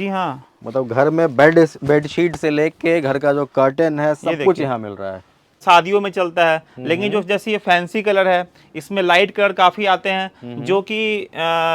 जी हाँ, मतलब घर में बेडशीट से लेके घर का जो कर्टेन है सब कुछ यहाँ मिल रहा है। शादियों में चलता है। लेकिन जो जैसे ये फैंसी कलर है, इसमें लाइट कलर काफ़ी आते हैं जो कि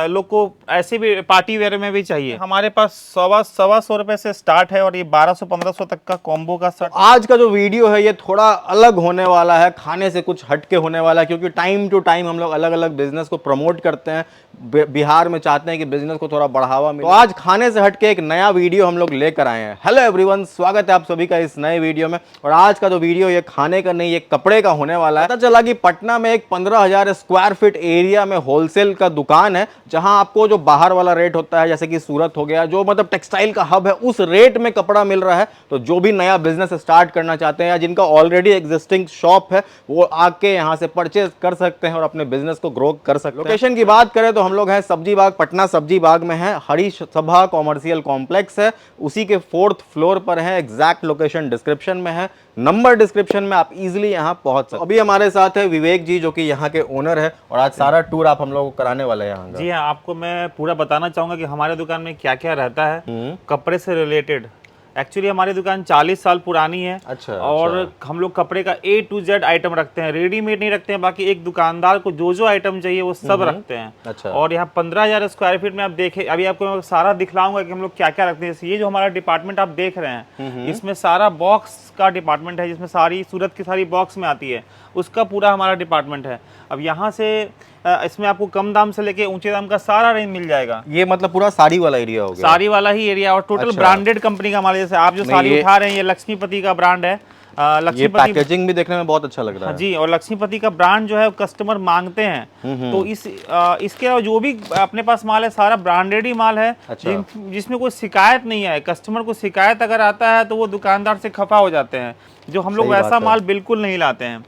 लोग को ऐसे भी पार्टी वेयर में भी चाहिए। हमारे पास सवा सौ रुपए से स्टार्ट है और ये 1200-1500 तक का कॉम्बो का सेट। आज का जो वीडियो है ये थोड़ा अलग होने वाला है, खाने से कुछ हटके होने वाला है, क्योंकि टाइम टू टाइम हम लोग अलग अलग बिजनेस को प्रमोट करते हैं। बिहार में चाहते हैं कि बिजनेस को थोड़ा बढ़ावा मिले, तो आज खाने से हटके एक नया वीडियो हम लोग लेकर आए हैं। हेलो एवरीवन, स्वागत है आप सभी का इस नए वीडियो में। और आज का जो वीडियो ये खाने का नहीं, ये कपड़े का होने वाला है। पता चला कि पटना में एक 15,000 स्क्वायर फीट एरिया में होलसेल का दुकान है, जहां आपको जो बाहर वाला रेट होता है, जैसे कि सूरत हो गया, जो मतलब टेक्सटाइल का हब है, उस रेट में कपड़ा मिल रहा है। तो जो भी नया बिजनेस स्टार्ट करना चाहते हैं या जिनका ऑलरेडी एग्जिस्टिंग शॉप है, वो आके यहां से परचेज कर सकते हैं और अपने बिजनेस को ग्रो कर सकते हैं। लोकेशन की बात करें तो हम लोग हैं सब्जी बाग, पटना सब्जी बाग में है। हरी सभा कॉमर्शियल कॉम्प्लेक्स है, उसी के 4th फ्लोर पर है। एग्जैक्ट लोकेशन डिस्क्रिप्शन में है, नंबर डिस्क्रिप्शन में, आप इजीली यहां पहुंच सकते हैं। अभी हमारे साथ है विवेक जी, जो कि यहाँ के ओनर है, और आज सारा टूर आप हम लोगों को कराने वाले हैं यहाँ का। जी हाँ, आपको मैं पूरा बताना चाहूँगा कि हमारे दुकान में क्या क्या रहता है कपड़े से रिलेटेड। एक्चुअली हमारी दुकान 40 साल पुरानी है। अच्छा, और अच्छा। हम लोग कपड़े का A to Z आइटम रखते हैं, रेडीमेड नहीं रखते हैं। बाकी एक दुकानदार को जो जो आइटम चाहिए वो सब रखते हैं। अच्छा। और यहाँ 15,000 स्क्वायर फीट में आप देखें, अभी आपको मैं सारा दिखलाऊंगा कि हम लोग क्या क्या रखते हैं। जैसे ये जो हमारा डिपार्टमेंट आप देख रहे हैं, इसमें सारा बॉक्स का डिपार्टमेंट है, जिसमें सारी सूरत की सारी बॉक्स में आती है, उसका पूरा हमारा डिपार्टमेंट है। अब यहाँ से इसमें आपको कम दाम से लेके ऊंचे दाम का सारा रेंज मिल जाएगा। ये मतलब पूरा साड़ी वाला एरिया हो गया? साड़ी वाला ही एरिया, और टोटल अच्छा। ब्रांडेड कंपनी का हमारे, जैसे आप जो साड़ी उठा रहे हैं, ये लक्ष्मीपति का ब्रांड है। ये लक्ष्मीपति पैकेजिंग भी देखने में बहुत अच्छा लग रहा है। जी, और लक्ष्मीपति का ब्रांड जो है कस्टमर मांगते हैं। तो इसके अलावा जो भी अपने पास माल है, सारा ब्रांडेड ही माल है। अच्छा। जिसमें कोई शिकायत नहीं है। कस्टमर को शिकायत अगर आता है तो वो दुकानदार से खफा हो जाते हैं, जो हम लोग वैसा माल बिल्कुल नहीं लाते हैं।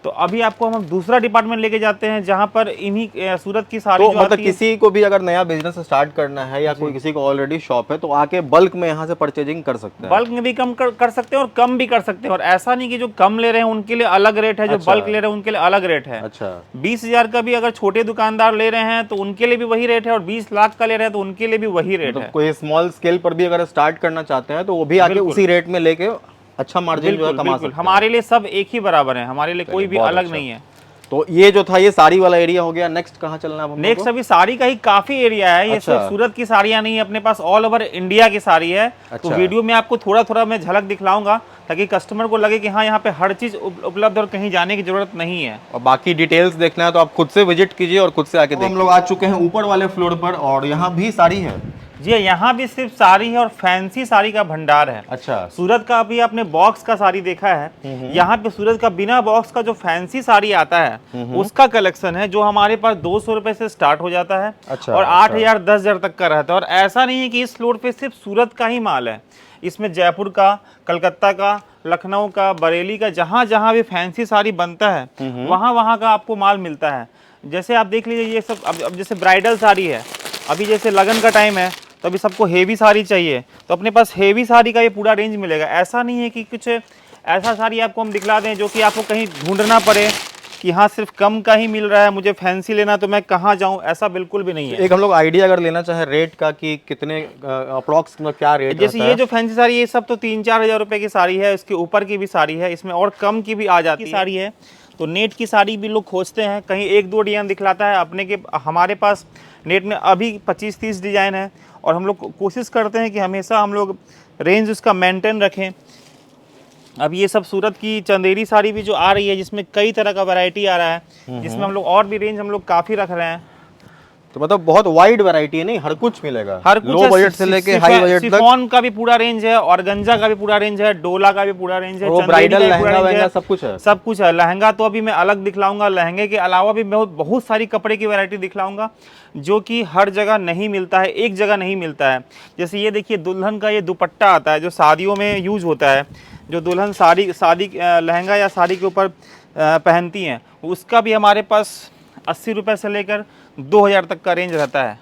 तो अभी आपको हम दूसरा डिपार्टमेंट लेके जाते हैं, जहां पर इन्हीं सूरत की साड़ी, तो जो मतलब आती किसी को भी अगर नया बिजनेस स्टार्ट करना है, या कोई किसी को ऑलरेडी शॉप है, तो आके बल्क में यहाँ से परचेजिंग कर सकते हैं। बल्क में भी कम कर सकते हैं और कम भी कर सकते हैं। और ऐसा नहीं कि जो कम ले रहे हैं उनके लिए अलग रेट है, जो अच्छा। बल्क ले रहे हैं उनके लिए अलग रेट है। अच्छा। 20,000 का भी अगर छोटे दुकानदार ले रहे हैं तो उनके लिए भी वही रेट है, और 20 लाख का ले रहे हैं तो उनके लिए भी वही रेट है। कोई स्मॉल स्केल पर भी अगर स्टार्ट करना चाहते हैं तो वो भी आके उसी रेट में लेके अच्छा मार्जिन जो है कमा सकते हैं। हमारे लिए सब एक ही बराबर है, हमारे लिए कोई भी अलग नहीं है। तो ये जो था, ये साड़ी वाला एरिया हो गया। नेक्स्ट कहाँ चलना है? नेक्स्ट अभी साड़ी का ही काफी एरिया है। ये सिर्फ सूरत की साड़ियां नहीं है, अपने पास ऑल ओवर इंडिया की साड़ी है। तो वीडियो में आपको थोड़ा थोड़ा मैं झलक दिखलाऊंगा, ताकि कस्टमर को लगे कि हाँ, यहाँ पे हर चीज उपलब्ध और कहीं जाने की जरूरत नहीं है। और बाकी डिटेल्स देखना है तो आप खुद से विजिट कीजिए और खुद से आके देखिए। हम लोग आ चुके हैं ऊपर वाले फ्लोर पर, और यहाँ भी साड़ी है। जी, यहाँ भी सिर्फ साड़ी है और फैंसी साड़ी का भंडार है। अच्छा। सूरत का अभी आपने बॉक्स का साड़ी देखा है, यहाँ पे सूरत का बिना बॉक्स का जो फैंसी साड़ी आता है उसका कलेक्शन है, जो हमारे पास 200 रुपए से स्टार्ट हो जाता है। अच्छा, और 8,000 10,000 तक का रहता है। और ऐसा नहीं है कि इस फ्लोर पे सिर्फ सूरत का ही माल है, इसमें जयपुर का, कलकत्ता का, लखनऊ का, बरेली का, जहाँ जहाँ भी फैंसी साड़ी बनता है वहाँ वहाँ का आपको माल मिलता है। जैसे आप देख लीजिए, ये सब अब जैसे ब्राइडल साड़ी है, अभी जैसे लगन का टाइम है तो अभी सबको हेवी साड़ी चाहिए, तो अपने पास हेवी साड़ी का ये पूरा रेंज मिलेगा। ऐसा नहीं है कि कुछ ऐसा साड़ी आपको हम दिखला दें जो कि आपको कहीं ढूंढना पड़े कि हाँ सिर्फ कम का ही मिल रहा है, मुझे फैंसी लेना तो मैं कहाँ जाऊँ, ऐसा बिल्कुल भी नहीं है। एक हम लोग आइडिया अगर लेना चाहे रेट का कि कितने अप्रोक्स क्या रेट जैसे ये जो फैंसी साड़ी, ये सब तो 3-4 हज़ार रुपए की साड़ी है। इसके ऊपर की भी साड़ी है, इसमें और कम की भी आ जाती है साड़ी है। तो नेट की साड़ी भी लोग खोजते हैं, कहीं 1-2 डिजाइन दिखलाता है अपने के। हमारे पास नेट में अभी 25-30 डिजाइन है, और हम लोग कोशिश करते हैं कि हमेशा हम लोग रेंज उसका मेंटेन रखें। अब ये सब सूरत की चंदेरी साड़ी भी जो आ रही है, जिसमें कई तरह का वैरायटी आ रहा है, जिसमें हम लोग और भी रेंज हम लोग काफ़ी रख रहे हैं। तो मतलब बहुत वाइड वैरायटी है, नहीं हर कुछ मिलेगा, हर कुछ, लो बजट से लेके हाई बजट तक। शिफॉन का भी पूरा रेंज है, ऑर्गेन्जा का भी पूरा रेंज है, डोला का भी पूरा रेंज है, ब्राइडल लहंगा सब कुछ है। सब कुछ है। लहंगा तो अभी मैं अलग दिखलाऊंगा, लहंगे के अलावा भी मैं बहुत सारी कपड़े की वैरायटी दिखलाऊंगा, जो कि हर जगह नहीं मिलता है, एक जगह नहीं मिलता है। जैसे ये देखिए, दुल्हन का ये दुपट्टा आता है, जो शादियों में यूज होता है, जो दुल्हन शादी लहंगा या साड़ी के ऊपर पहनती हैं, उसका भी हमारे पास 80 रुपये से लेकर 2,000 तक का रेंज रहता है।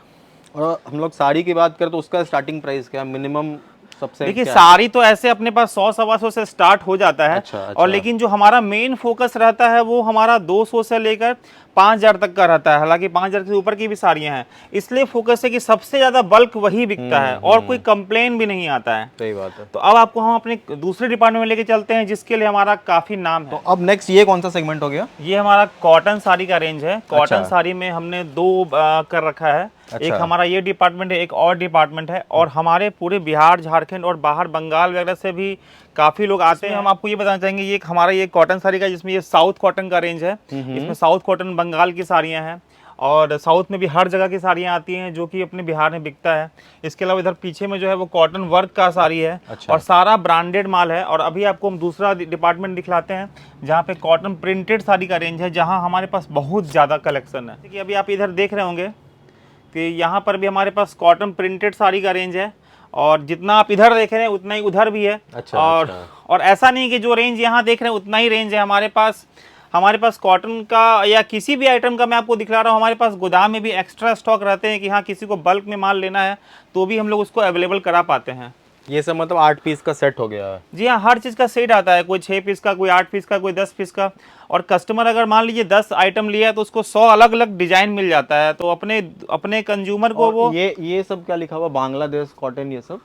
और हम लोग साड़ी की बात करें तो उसका स्टार्टिंग प्राइस क्या, मिनिमम सबसे? देखिए, साड़ी तो ऐसे अपने पास 100-125 से स्टार्ट हो जाता है। अच्छा। और लेकिन जो हमारा मेन फोकस रहता है वो हमारा 200 से लेकर 5,000 तक का रहता है। हालांकि 5,000 से ऊपर की भी साड़ियां हैं, इसलिए फोकस है कि सबसे ज्यादा बल्क वही बिकता है और कोई कंप्लेन भी नहीं आता है। सही बात है। तो अब आपको हम अपने दूसरे डिपार्टमेंट में लेके चलते हैं, जिसके लिए हमारा काफी नाम है। तो अब नेक्स्ट ये कौन सा सेगमेंट हो गया? ये हमारा कॉटन साड़ी का रेंज है। कॉटन अच्छा। साड़ी में हमने दो कर रखा है। अच्छा। एक हमारा ये डिपार्टमेंट है, एक और डिपार्टमेंट है, और हमारे पूरे बिहार, झारखंड और बाहर बंगाल वगैरह से भी काफी लोग आते हैं। हम आपको ये बताना चाहेंगे, ये हमारा ये कॉटन साड़ी का, जिसमें ये साउथ कॉटन का रेंज है। इसमें साउथ कॉटन बंगाल की साड़ियां हैं, और साउथ में भी हर जगह की साड़ियां आती हैं जो कि अपने बिहार में बिकता है। इसके अलावा इधर पीछे में जो है वो कॉटन वर्क का साड़ी है। अच्छा। और सारा ब्रांडेड माल है। और अभी आपको हम दूसरा डिपार्टमेंट दिखलाते हैं, जहाँ पे कॉटन प्रिंटेड साड़ी का रेंज है, जहाँ हमारे पास बहुत ज़्यादा कलेक्शन है। देखिए अभी आप इधर देख रहे होंगे कि यहाँ पर भी हमारे पास कॉटन प्रिंटेड साड़ी का रेंज है, और जितना आप इधर देख रहे हैं उतना ही उधर भी है। अच्छा, और ऐसा नहीं कि जो रेंज यहाँ देख रहे हैं उतना ही रेंज है हमारे पास कॉटन का या किसी भी आइटम का मैं आपको दिखला रहा हूँ। हमारे पास गोदाम में भी एक्स्ट्रा स्टॉक रहते हैं कि हाँ किसी को बल्क में माल लेना है तो भी हम लोग उसको अवेलेबल करा पाते हैं। ये सब मतलब 8 पीस का सेट हो गया है? जी हाँ, हर चीज़ का सेट आता है। कोई 6 पीस का, कोई 8 पीस का, कोई 10 पीस का। और कस्टमर अगर मान लीजिए 10 आइटम लिया है तो उसको 100 अलग अलग डिजाइन मिल जाता है। तो अपने कंज्यूमर को वो ये सब क्या लिखा हुआ, बांग्लादेश कॉटन, ये सब?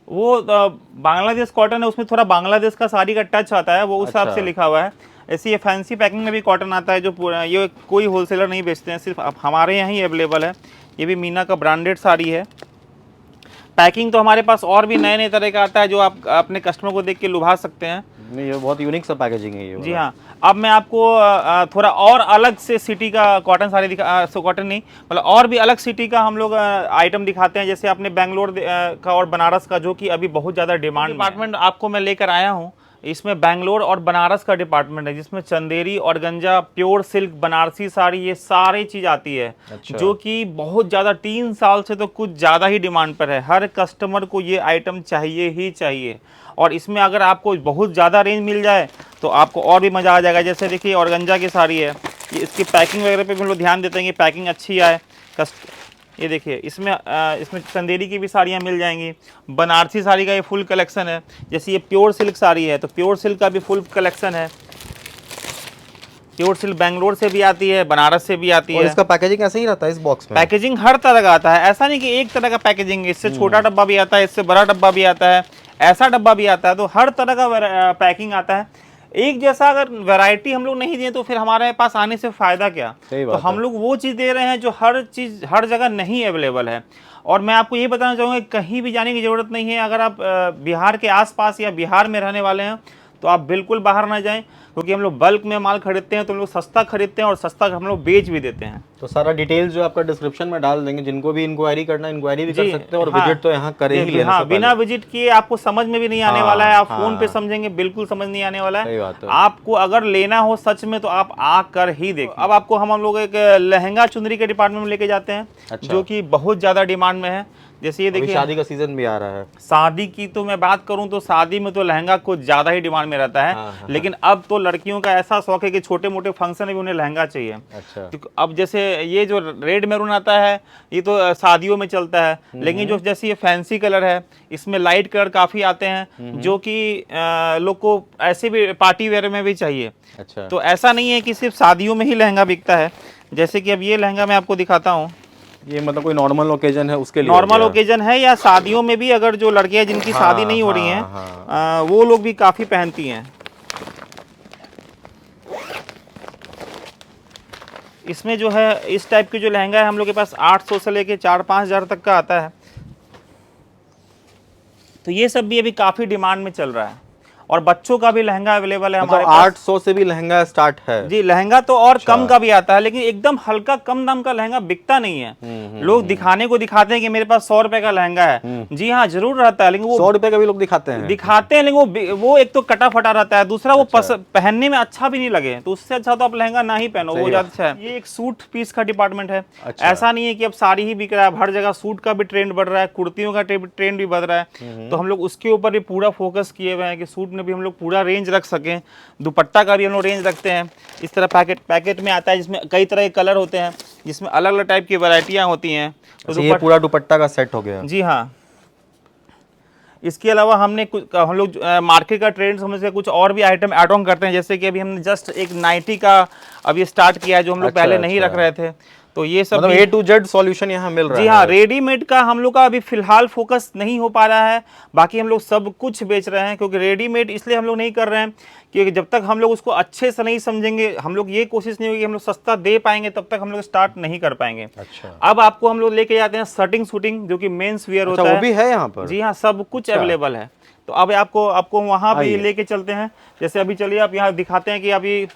वो बांग्लादेश कॉटन है, उसमें थोड़ा बांग्लादेश का साड़ी का टच आता है, वो उस हिसाब से लिखा हुआ है। ऐसे ये फैंसी पैकिंग में भी कॉटन आता है, जो पूरा ये कोई होलसेलर नहीं बेचते हैं, सिर्फ हमारे यहाँ ही अवेलेबल है। ये भी मीना का ब्रांडेड साड़ी है। पैकिंग तो हमारे पास और भी नए नए तरह का आता है, जो आप अपने कस्टमर को देख के लुभा सकते हैं। नहीं, ये बहुत यूनिक सा पैकेजिंग है ये। जी हाँ, अब मैं आपको थोड़ा और अलग से सिटी का कॉटन साड़ी कॉटन नहीं मतलब और भी अलग सिटी का हम लोग आइटम दिखाते हैं। जैसे आपने बेंगलोर का और बनारस का, जो कि अभी बहुत ज़्यादा डिमांड डिपार्टमेंट आपको मैं लेकर आया हूँ। इसमें बेंगलोर और बनारस का डिपार्टमेंट है, जिसमें Chanderi, organza, pure silk, Banarasi sari, ये सारी चीज़ आती है। अच्छा। जो कि बहुत ज़्यादा 3 साल से तो कुछ ज़्यादा ही डिमांड पर है। हर कस्टमर को ये आइटम चाहिए ही चाहिए। और इसमें अगर आपको बहुत ज़्यादा रेंज मिल जाए तो आपको और भी मज़ा आ जाएगा। जैसे देखिए ऑर्गेन्जा की साड़ी है, ये इसकी पैकिंग वगैरह पे भी हम लोग ध्यान देते हैं कि पैकिंग अच्छी आए। ये देखिए इसमें चंदेरी की भी साड़ियाँ मिल जाएंगी। बनारसी साड़ी का ये फुल कलेक्शन है। जैसे ये प्योर सिल्क साड़ी है तो प्योर सिल्क का भी फुल कलेक्शन है। प्योर सिल्क बेंगलोर से भी आती है, बनारस से भी आती है। और इसका पैकेजिंग ऐसे ही रहता है इस बॉक्स में? पैकेजिंग हर तरह का आता है, ऐसा नहीं कि एक तरह का पैकेजिंग। इससे छोटा डब्बा भी आता है, इससे बड़ा डब्बा भी आता है, ऐसा डब्बा भी आता है। तो हर तरह का पैकिंग आता है। एक जैसा अगर वैरायटी हम लोग नहीं दें तो फिर हमारे पास आने से फ़ायदा क्या। तो हम लोग वो चीज़ दे रहे हैं जो हर चीज़ हर जगह नहीं अवेलेबल है। और मैं आपको ये बताना चाहूँगा, कहीं भी जाने की ज़रूरत नहीं है। अगर आप बिहार के आसपास या बिहार में रहने वाले हैं तो आप बिल्कुल बाहर ना जाएं, क्योंकि हम लोग बल्क में माल खरीदते हैं तो हम लोग सस्ता खरीदते हैं और सस्ता हम लोग बेच भी देते हैं। तो सारा डिटेल्स जो आपका डिस्क्रिप्शन में डाल देंगे, जिनको भी इंक्वायरी करना इंक्वायरी भी कर सकते हैं। और विजिट तो यहाँ कर ही लेने हाँ, से बिना विजिट किए आपको समझ में भी नहीं आने वाला है। आप फोन पे समझेंगे, बिल्कुल समझ नहीं आने वाला है। आपको अगर लेना हो सच में तो आप आकर ही देखो। अब आपको हम लोग एक लहंगा चुनरी के डिपार्टमेंट में लेके जाते हैं, जो कि बहुत ज्यादा डिमांड में है। जैसे ये देखिए शादी का सीजन भी आ रहा है। शादी की तो मैं बात करूं तो शादी में तो लहंगा कुछ ज्यादा ही डिमांड में रहता है। लेकिन अब तो लड़कियों का ऐसा शौक है कि छोटे मोटे फंक्शन में भी उन्हें लहंगा चाहिए। अच्छा। अब जैसे ये जो रेड मैरून आता है ये तो शादियों में चलता है, लेकिन जो जैसे ये फैंसी कलर है, इसमें लाइट कलर काफी आते हैं, जो कि लोग को ऐसे भी पार्टी वेयर में भी चाहिए। अच्छा। तो ऐसा नहीं है कि सिर्फ शादियों में ही लहंगा बिकता है। जैसे कि अब ये लहंगा मैं आपको दिखाता हूँ। ये मतलब कोई नॉर्मल ओकेजन है उसके लिए? नॉर्मल ओकेजन है, या शादियों में भी अगर जो लड़कियां जिनकी शादी नहीं हो रही हैं वो लोग भी काफी पहनती हैं। इसमें जो है इस टाइप के जो लहंगा है हम लोग के पास 800 से लेके 4-5 हज़ार तक का आता है। तो ये सब भी अभी काफी डिमांड में चल रहा है। और बच्चों का भी लहंगा अवेलेबल है हमारे पास। 800 से भी लहंगा स्टार्ट है? जी, लहंगा तो और कम का भी आता है, लेकिन एकदम हल्का कम दाम का लहंगा बिकता नहीं है। लोग दिखाने को दिखाते हैं कि मेरे पास 100 रुपए का लहंगा है। जी हाँ, जरूर रहता है, लेकिन वो 100 रुपए का भी लोग दिखाते हैं, लेकिन वो एक तो कटा फटा रहता है, दूसरा वो पहनने में अच्छा भी नहीं लगे। तो उससे अच्छा तो आप लहंगा ना ही पहनो, वो ज्यादा अच्छा है। ये एक सूट पीस का डिपार्टमेंट है। ऐसा नहीं है कि अब साड़ी ही बिक रहा है, हर जगह सूट का भी ट्रेंड बढ़ रहा है, कुर्तियों का ट्रेंड भी बढ़ रहा है। तो हम लोग उसके ऊपर भी पूरा फोकस किए हुए हैं कि सूट में भी हम लोग पूरा रेंज रख सकें। दुपट्टा का भी हम लोग रेंज रखते हैं। इस तरह पैकेट में आता है, जिसमें कई तरह के कलर होते हैं, जिसमें अलग अलग टाइप की वैरायटियां होती हैं। तो ये पूरा दुपट्टा का सेट हो गया? जी हाँ, इसके अलावा हमने कुछ हम लोग मार्केट का ट्रेंड समझ के कुछ और भी आइटम ऐड ऑन करते हैं, जैसे कि अभी हमने जस्ट एक नाइटी का अभी स्टार्ट किया है जो हम लोग अच्छा, पहले नहीं अच्छा। रख रहे थे, तो ये सब मतलब भी- ए टू जेड सॉल्यूशन यहाँ मिल रहा जी है। हाँ, रेडीमेड का हम लोग का अभी फिलहाल फोकस नहीं हो पा रहा है। बाकी हम लोग सब कुछ बेच रहे हैं, क्योंकि रेडीमेड इसलिए हम लोग नहीं कर रहे हैं क्योंकि जब तक हम लोग उसको अच्छे से नहीं समझेंगे, हम लोग ये कोशिश नहीं होगी कि हम लोग सस्ता दे पाएंगे, तब तक हम लोग स्टार्ट नहीं कर पाएंगे। अच्छा, अब आपको हम लोग लेके जाते हैं शर्टिंग शूटिंग, जो कि मेंस वियर अच्छा होता वो है। भी है यहाँ पर। जी हाँ, सब कुछ अच्छा। अवेलेबल है। तो अब आपको आपको वहाँ भी आइए। लेके चलते हैं। जैसे अभी चलिए आप यहाँ दिखाते हैं कि अभी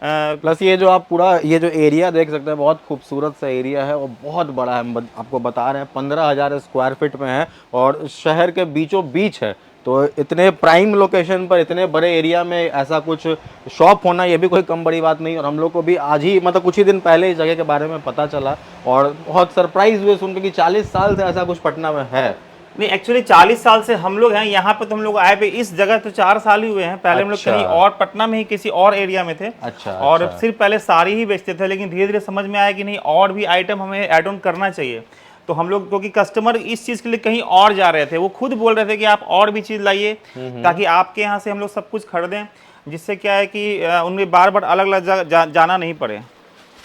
प्लस ये जो आप पूरा ये जो एरिया देख सकते हैं, बहुत खूबसूरत सा एरिया है और बहुत बड़ा है। हम आपको बता रहे हैं 15,000 स्क्वायर फीट में है और शहर के बीचों बीच है। तो इतने प्राइम लोकेशन पर इतने बड़े एरिया में ऐसा कुछ शॉप होना, ये भी कोई कम बड़ी बात नहीं। और हम लोग को भी आज ही मतलब कुछ ही दिन पहले इस जगह के बारे में पता चला और बहुत सरप्राइज हुए सुन के कि 40 साल से ऐसा कुछ पटना में है। नहीं, एक्चुअली 40 साल से हम लोग हैं यहाँ पे, तो हम लोग आए पे इस जगह तो 4 साल ही हुए हैं। पहले हम लोग अच्छा। कहीं और पटना में ही किसी और एरिया में थे। अच्छा, और अच्छा। सिर्फ पहले साड़ी ही बेचते थे, लेकिन धीरे धीरे समझ में आया कि नहीं, और भी आइटम हमें ऐड ऑन करना चाहिए। तो हम लोग, क्योंकि कस्टमर इस चीज़ के लिए कहीं और जा रहे थे, वो खुद बोल रहे थे कि आप और भी चीज़ लाइए ताकि आपके यहाँ से हम लोग सब कुछ खरीदें, जिससे क्या है कि उन्हें बार बार अलग अलग जाना नहीं पड़े।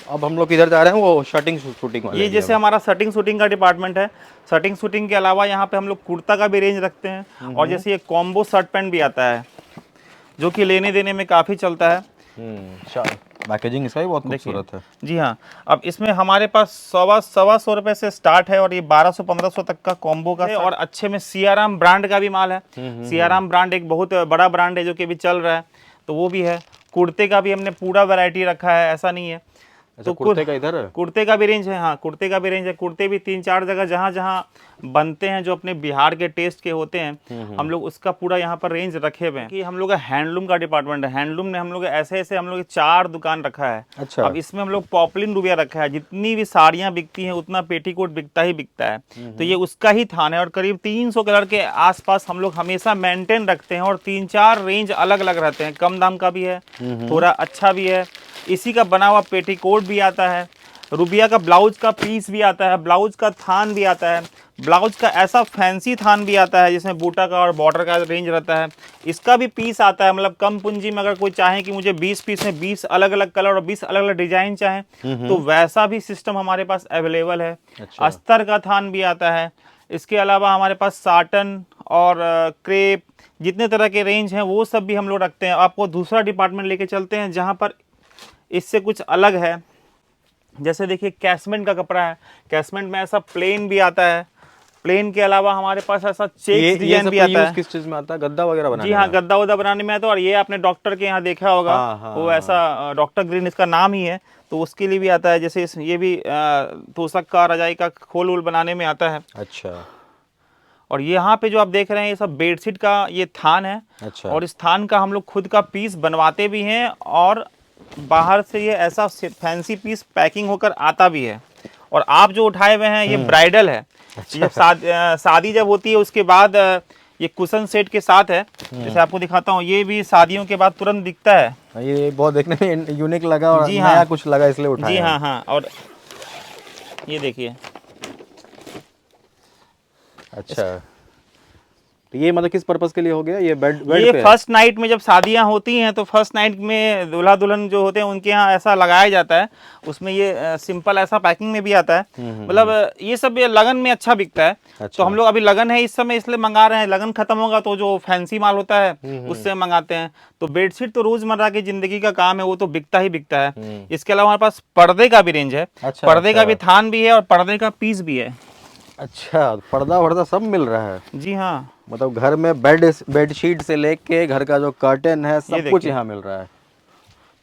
अब हम लोग किधर जा रहे हैं, वो शर्टिंग शूटिंग वाले ये एरिया जैसे में। हमारा शर्टिंग शूटिंग का डिपार्टमेंट है। शर्टिंग शूटिंग के अलावा यहाँ पे हम लोग कुर्ता का भी रेंज रखते हैं, और जैसे ये कॉम्बो शर्ट पैंट भी आता है, जो कि लेने देने में काफ़ी चलता है। पैकेजिंग इसका भी बहुत खूबसूरत है। जी हाँ, अब इसमें हमारे पास सवा सौ रुपये से स्टार्ट है, और ये 1200-1500 तक का कॉम्बो का है। और अच्छे में सियाराम ब्रांड का भी माल है। सियाराम ब्रांड एक बहुत बड़ा ब्रांड है जो कि अभी चल रहा है, तो वो भी है। कुर्ते का भी हमने पूरा वैरायटी रखा है, ऐसा नहीं है। तो कुर्ते का इधर है? कुर्ते का भी रेंज है। हाँ, कुर्ते का भी रेंज है। कुर्ते भी 3-4 जगह जहाँ जहाँ बनते हैं, जो अपने बिहार के टेस्ट के होते हैं, हम लोग उसका पूरा यहाँ पर रेंज रखे हुए हैं। कि हम लोग का हैंडलूम का डिपार्टमेंट है। हैंडलूम में हम लोग ऐसे ऐसे हम लोग 4 दुकान रखा है। अच्छा। अब इसमें हम लोग पॉपुलिन रूबिया रखा है। जितनी भी साड़ियाँ बिकती हैं, उतना पेटीकोट बिकता ही बिकता है। तो ये उसका ही थान है, और करीब 300 कलर के आसपास हम लोग हमेशा मेंटेन रखते हैं, और 3-4 रेंज अलग अलग रहते हैं। कम दाम का भी है, थोड़ा अच्छा भी है। इसी का बना हुआ पेटीकोट भी आता है, रूबिया का ब्लाउज का पीस भी आता है, ब्लाउज का थान भी आता है, ब्लाउज का ऐसा फैंसी थान भी आता है जिसमें बूटा का और बॉर्डर का रेंज रहता है। इसका भी पीस आता है। मतलब कम पूंजी में अगर कोई चाहे कि मुझे 20 पीस में 20 अलग अलग कलर और 20 अलग अलग डिजाइन चाहे, तो वैसा भी सिस्टम हमारे पास अवेलेबल है। अच्छा। अस्तर का थान भी आता है। इसके अलावा हमारे पास साटन और क्रेप, जितने तरह के रेंज हैं वो सब भी हम लोग रखते हैं। आपको दूसरा डिपार्टमेंट लेके चलते हैं जहाँ पर इससे कुछ अलग है। जैसे देखिए, कैसमेंट का कपड़ा है। कैसमेंट में ऐसा प्लेन भी आता है। प्लेन के अलावा हमारे पास ऐसा चेक डिजाइन भी आता है। किस चीज में आता है? गद्दा वगैरह बनाने जी हाँ, में? गद्दा वद्दा बनाने में आता है। और ये आपने डॉक्टर के यहाँ देखा होगा, हाँ, वो ऐसा डॉक्टर ग्रीन इसका नाम ही है, तो उसके लिए भी आता है। जैसे ये भी तोशक का, रजाई का खोल वोल बनाने में आता है। अच्छा। और यहाँ पे जो आप देख रहे हैं, ये सब बेडशीट का ये थान है। अच्छा। और इस थान का हम लोग खुद का पीस बनवाते भी हैं, और बाहर से ये ऐसा फैंसी पीस पैकिंग होकर आता भी है। और आप जो उठाए हुए हैं, ये ब्राइडल है। जब शादी जब होती है, उसके बाद ये कुशन सेट के साथ है। जैसे आपको दिखाता हूँ, ये भी शादियों के बाद तुरंत दिखता है। ये बहुत देखने में यूनिक लगा और जी नया हाँ। कुछ लगा, इसलिए उठाया। जी हाँ हाँ। और ये देखिए, अच्छा। तो ये मतलब किस पर्पस के लिए हो गया? ये बेड ये पे फर्स्ट नाइट में जब शादियां होती हैं, तो फर्स्ट नाइट में दूल्हा दुल्हन जो होते हैं उनके यहाँ ऐसा लगाया जाता है। उसमें ये सिंपल ऐसा पैकिंग में भी आता है। मतलब ये सब ये लगन में अच्छा बिकता है। अच्छा। तो हम लोग अभी लगन है इस समय, इसलिए मंगा रहे हैं। लगन खत्म होगा तो जो फैंसी माल होता है उससे मंगाते हैं। तो बेडशीट तो रोजमर्रा की जिंदगी का काम है, वो तो बिकता ही बिकता है। इसके अलावा हमारे पास पर्दे का भी रेंज है। अच्छा, पर्दे का अच्छा। भी थान भी है, और पर्दे का पीस भी है। अच्छा, पर्दा वर्दा सब मिल रहा है। जी हाँ। मतलब घर में बेडशीट से लेके घर का जो कर्टन है, सब कुछ यहाँ मिल रहा है।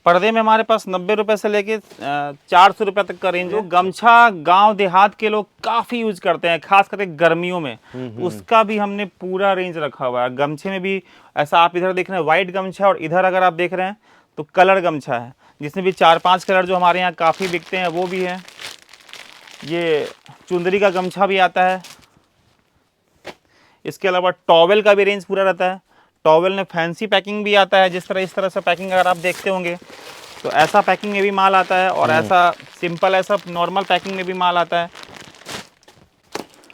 पर्दे में हमारे पास 90 रुपए से लेके 400 रुपए तक का रेंज है। गमछा गांव देहात के लोग काफी यूज करते हैं, खास करके गर्मियों में। उसका भी हमने पूरा रेंज रखा हुआ है। गमछे में भी ऐसा, आप इधर देख रहे हैं व्हाइट गमछा, और इधर अगर आप देख रहे हैं तो कलर गमछा है, जिसमें भी 4-5 कलर जो हमारे यहाँ काफी बिकते हैं वो भी है। ये चुंदरी का गमछा भी आता है। इसके अलावा टॉवेल का भी रेंज पूरा रहता है। टॉवेल में फैंसी पैकिंग भी आता है, जिस तरह इस तरह से पैकिंग अगर आप देखते होंगे तो ऐसा पैकिंग में भी माल आता है, और ऐसा सिंपल ऐसा नॉर्मल पैकिंग में भी माल आता है।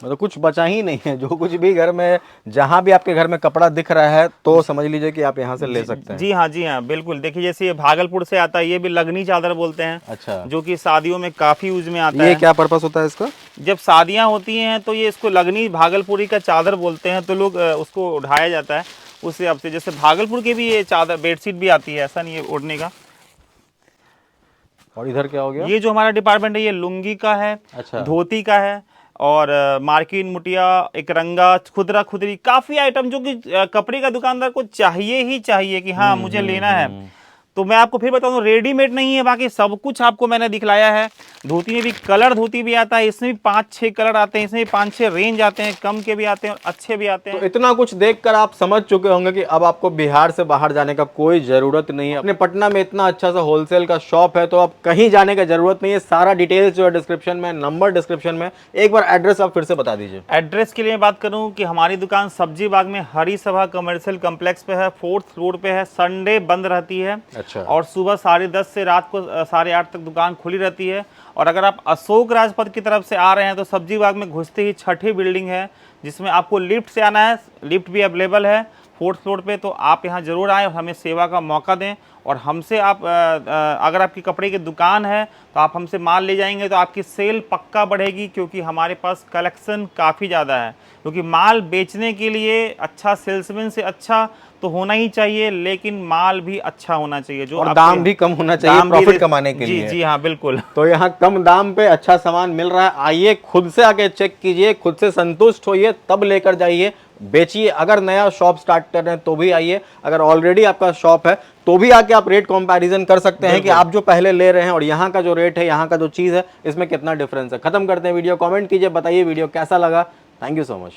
मतलब कुछ बचा ही नहीं है, जो कुछ भी घर में, जहां भी आपके घर में कपड़ा दिख रहा है तो समझ लीजिए कि आप यहाँ से ले सकते हैं। जी हाँ बिल्कुल। देखिए जैसे ये भागलपुर से आता है, ये भी लगनी चादर बोलते हैं। अच्छा, जो कि शादियों में काफी यूज में आता ये है। क्या पर्पस होता है इसका? जब शादियां होती हैं तो ये इसको लगनी भागलपुरी का चादर बोलते हैं, तो लोग उसको उठाया जाता है उस हिसाब से। जैसे भागलपुर के भी ये चादर बेडशीट भी आती है, ऐसा नहीं है ओढ़ने का। और इधर क्या हो गया? ये जो हमारा डिपार्टमेंट है ये लुंगी का है, अच्छा, धोती का है, और मार्किन, मुटिया, एक रंगा, खुदरा खुदरी, काफी आइटम जो कि कपड़े का दुकानदार को चाहिए ही चाहिए कि हाँ मुझे लेना है। तो मैं आपको फिर बता दूं, रेडीमेड नहीं है, बाकी सब कुछ आपको मैंने दिखलाया है। धोती में भी कलर धोती भी आता है, इसमें भी 5-6 कलर आते हैं, इसमें भी 5-6 रेंज आते हैं, कम के भी आते हैं और अच्छे भी आते हैं। तो इतना कुछ देखकर आप समझ चुके होंगे कि अब आपको बिहार से बाहर जाने का कोई जरूरत नहीं है। अपने पटना में इतना अच्छा सा होलसेल का शॉप है, तो अब कहीं जाने का जरूरत नहीं है। सारा डिटेल्स जो है डिस्क्रिप्शन में, नंबर डिस्क्रिप्शन में। एक बार एड्रेस आप फिर से बता दीजिए। एड्रेस के लिए बात करूं कि हमारी दुकान सब्जी बाग में हरी सभा कमर्शियल कॉम्प्लेक्स पे है, 4th फ्लोर पे है। संडे बंद रहती है। अच्छा, और सुबह 10:30 से रात को 8:30 तक दुकान खुली रहती है। और अगर आप अशोक राजपथ की तरफ से आ रहे हैं तो सब्जी बाग में घुसते ही 6ठी बिल्डिंग है, जिसमें आपको लिफ्ट से आना है। लिफ्ट भी अवेलेबल है 4th फ्लोर पे, तो आप यहाँ जरूर आएँ और हमें सेवा का मौका दें। और हमसे आप अगर आपकी कपड़े की दुकान है तो आप हमसे माल ले जाएंगे तो आपकी सेल पक्का बढ़ेगी, क्योंकि हमारे पास कलेक्शन काफ़ी ज़्यादा है। क्योंकि माल बेचने के लिए अच्छा सेल्समैन से अच्छा तो होना ही चाहिए, लेकिन माल भी अच्छा होना चाहिए, जो और दाम भी कम होना चाहिए प्रॉफिट कमाने के लिए। जी हाँ बिल्कुल। तो यहाँ कम दाम पे अच्छा सामान मिल रहा है। आइए, खुद से आके चेक कीजिए, खुद से संतुष्ट होइए, तब लेकर जाइए, बेचिए। अगर नया शॉप स्टार्ट कर रहे हैं तो भी आइए, अगर ऑलरेडी आपका शॉप है तो भी आके आप रेट कंपैरिजन कर सकते हैं कि आप जो पहले ले रहे हैं और यहाँ का जो रेट है, यहाँ का जो चीज़ है, इसमें कितना डिफरेंस है। खत्म करते हैं वीडियो। कमेंट कीजिए, बताइए वीडियो कैसा लगा। Thank you so much.